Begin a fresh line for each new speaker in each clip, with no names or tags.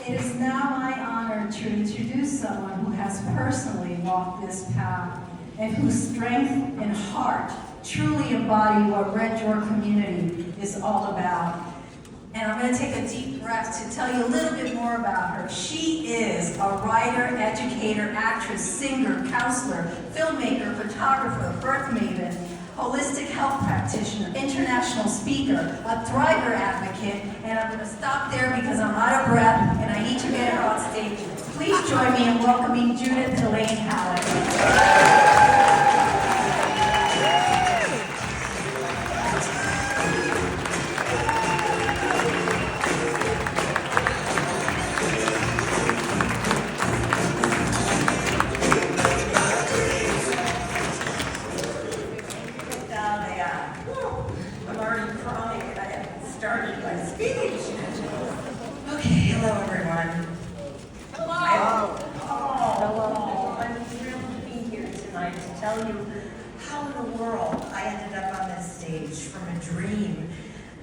It is now my honor to introduce someone who has personally walked this path and whose strength and heart truly embody what Red Door community is all about. And I'm going to take a deep breath to tell you a little bit more about her. She is a writer, educator, actress, singer, counselor, filmmaker, photographer, birth maven, holistic health practitioner, international speaker, a thriver advocate, and I'm going to stop there because I'm out of breath and I need to get her on stage. Please join me in welcoming Judith Elaine Halleck.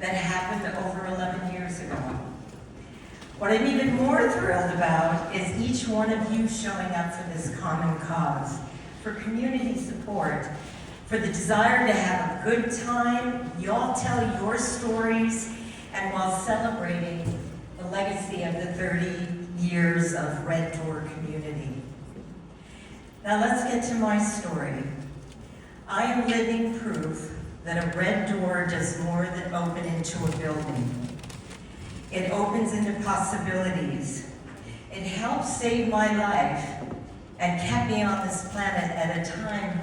That happened over 11 years ago. What I'm even more thrilled about is each one of you showing up for this common cause, for community support, for the desire to have a good time. You all tell your stories, and while celebrating the legacy of the 30 years of Red Door community. Now let's get to my story. I am living proof that a red door does more than open into a building. It opens into possibilities. It helped save my life and kept me on this planet at a time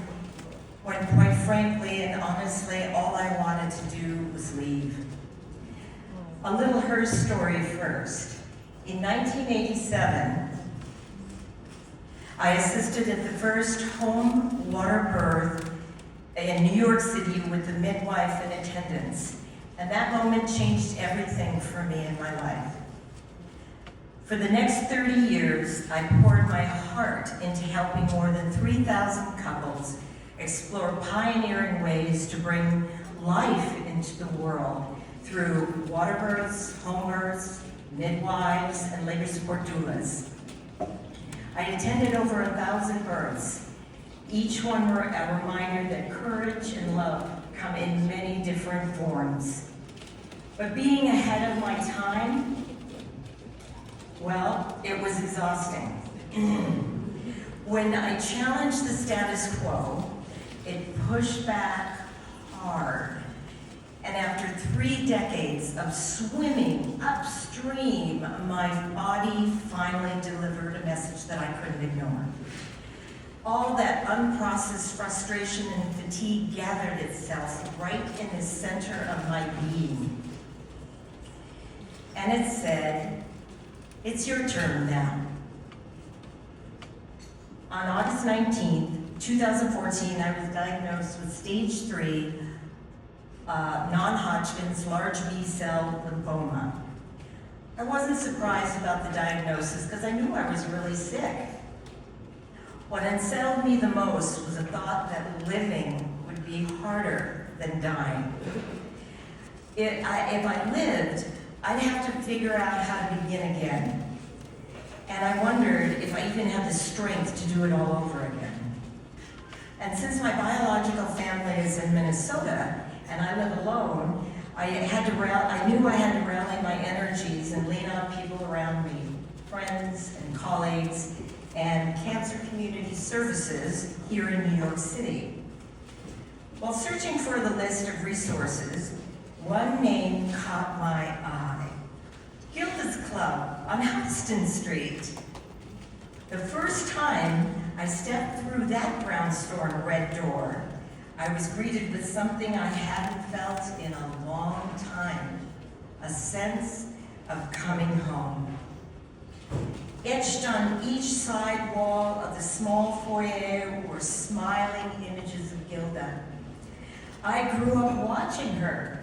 when, quite frankly and honestly, all I wanted to do was leave. A little her story first. In 1987, I assisted at the first home water birth in New York City with the midwife in attendance. And that moment changed everything for me in my life. For the next 30 years, I poured my heart into helping more than 3,000 couples explore pioneering ways to bring life into the world through water births, home births, midwives, and labor support doulas. I attended over 1,000 births. Each one were a reminder that courage and love come in many different forms. But being ahead of my time, well, it was exhausting. When I challenged the status quo, it pushed back hard. And after 3 decades of swimming upstream, my body finally delivered a message that I couldn't ignore. All that unprocessed frustration and fatigue gathered itself right in the center of my being. And it said, "It's your turn now." On August 19th, 2014, I was diagnosed with stage 3 non-Hodgkin's large B-cell lymphoma. I wasn't surprised about the diagnosis because I knew I was really sick. What unsettled me the most was the thought that living would be harder than dying. If I lived, I'd have to figure out how to begin again. And I wondered if I even had the strength to do it all over again. And since my biological family is in Minnesota and I live alone, I knew I had to rally my energies and lean on people around me, friends and colleagues, and Cancer Community Services here in New York City. While searching for the list of resources, one name caught my eye. Gilda's Club on Houston Street. The first time I stepped through that brownstone red door, I was greeted with something I hadn't felt in a long time, a sense of coming home. Etched on each side wall of the small foyer were smiling images of Gilda. I grew up watching her.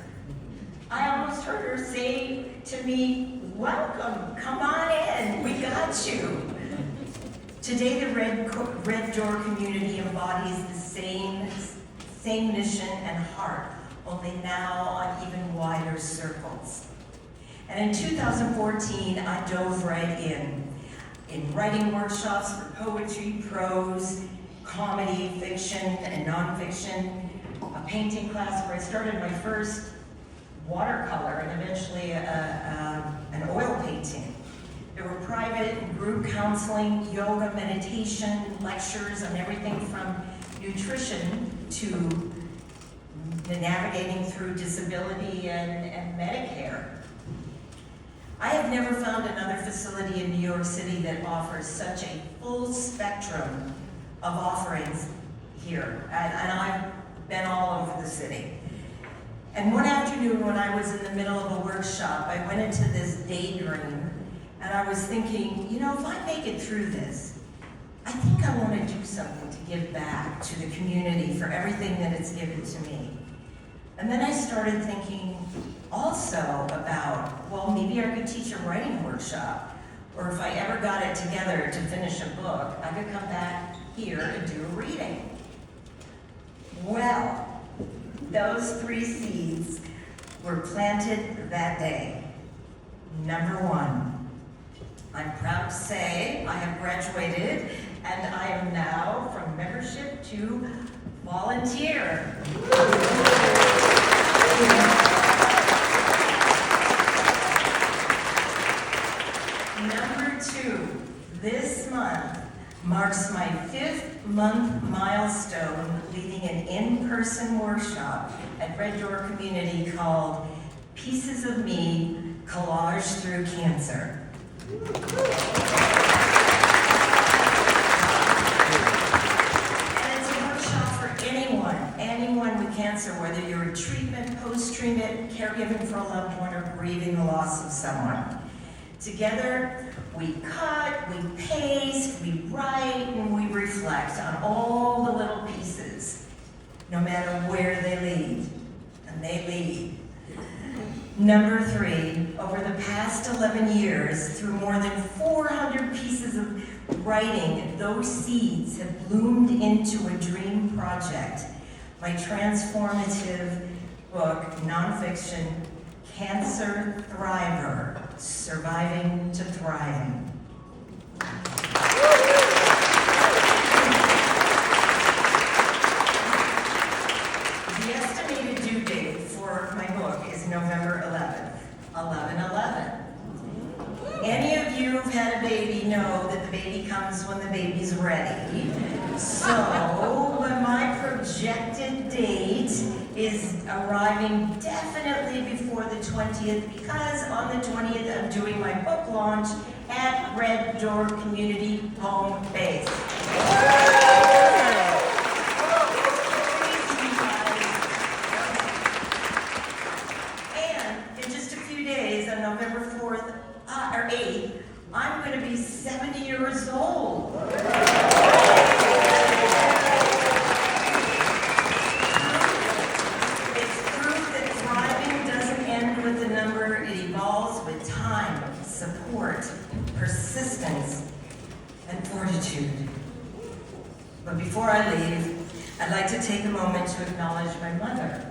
I almost heard her say to me, "Welcome, come on in, we got you." Today, the Red Door community embodies the same mission and heart, only now on even wider circles. And in 2014, I dove right in writing workshops for poetry, prose, comedy, fiction, and nonfiction, a painting class where I started my first watercolor and eventually an oil painting. There were private and group counseling, yoga, meditation, lectures on everything from nutrition to navigating through disability and Medicare. I have never found another facility in New York City that offers such a full spectrum of offerings here, and I've been all over the city. And one afternoon when I was in the middle of a workshop, I went into this daydream, and I was thinking, you know, if I make it through this, I think I want to do something to give back to the community for everything that it's given to me. And then I started thinking also about, well, maybe I could teach a writing workshop, or if I ever got it together to finish a book, I could come back here and do a reading. Well, those 3 seeds were planted that day. Number 1, I'm proud to say I have graduated, and I am now from membership to volunteer. Number 2, this month marks my 5th month milestone leading an in-person workshop at Red Door Community called Pieces of Me, Collage Through Cancer. And it's a workshop for anyone with cancer, whether you're in treatment, post-treatment, caregiving for a loved one, or grieving the loss of someone. Together, we cut, we paste, we write, and we reflect on all the little pieces, no matter where they lead, and they lead. Number 3, over the past 11 years, through more than 400 pieces of writing, those seeds have bloomed into a dream project, my transformative book, nonfiction, Cancer Thriver, Surviving to Thriving. The estimated due date for my book is November 11th, 11/11. Any of you who've had a baby know that the baby comes when the baby's ready. So, but my projected date is arriving definitely before the 20th, because on the 20th I'm doing my book launch at Red Door Community Home Base. And in just a few days, on November 4th or 8th, I'm going to be 70 years old. Support, persistence, and fortitude. But before I leave, I'd like to take a moment to acknowledge my mother.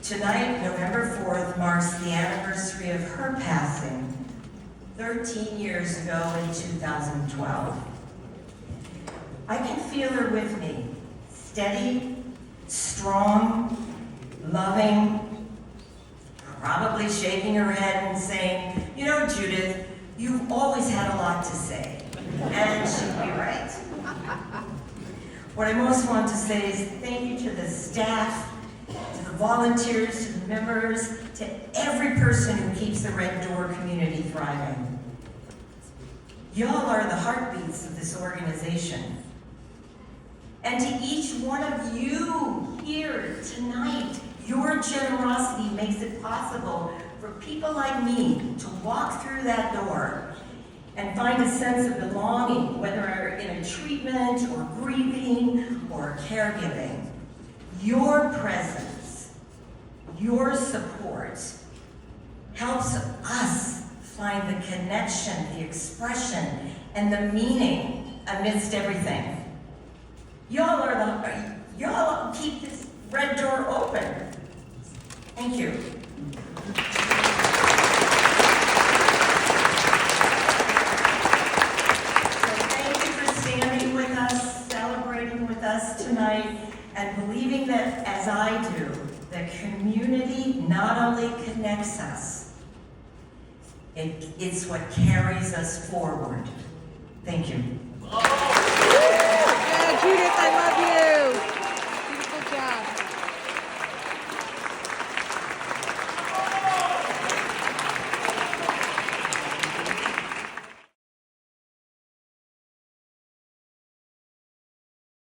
Tonight, November 4th, marks the anniversary of her passing 13 years ago in 2012. I can feel her with me, steady, strong, loving, probably shaking her head and saying, you know, Judith, you've always had a lot to say. And she'd be right. What I most want to say is thank you to the staff, to the volunteers, to the members, to every person who keeps the Red Door community thriving. Y'all are the heartbeats of this organization. And to each one of you here tonight, your generosity makes it possible for people like me to walk through that door and find a sense of belonging, whether in a treatment or grieving or caregiving. Your presence, your support helps us find the connection, the expression, and the meaning amidst everything. Y'all keep this Red Door open. Thank you. and believing that, as I do, that community not only connects us, it's what carries us forward. Thank you.